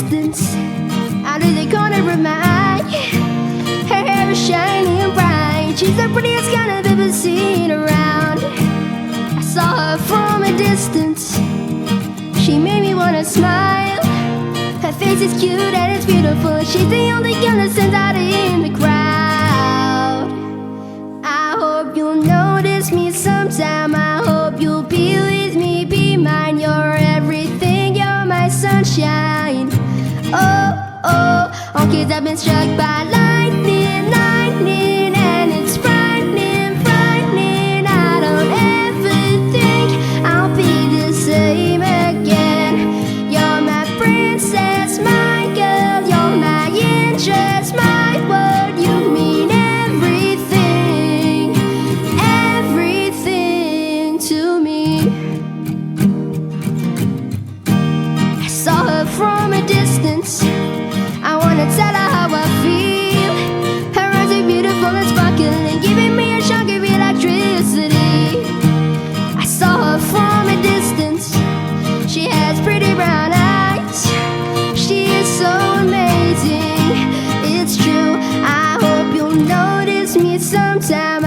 distance, out of the corner of my eye. Her hair is shiny and bright. She's the prettiest kind I've ever seen around. I saw her from a distance. She made me wanna smile. Her face is cute and it's beautiful. She's the only girl that stands out in the crowd. I hope you'll notice me sometime. I hope you'll be with me, be mine. You're everything, you're my sunshine. Oh, oh, all kids have been struck by lightning, lightning, and it's frightening, frightening. I don't ever think I'll be the same again. You're my princess, my girl, you're my interest, my world. You mean everything, everything to me. I saw her from a distance. I wanna tell her how I feel. Her eyes are beautiful and sparkling, giving me a shock of electricity. I saw her from a distance. She has pretty brown eyes. She is so amazing. It's true. I hope you'll notice me sometime.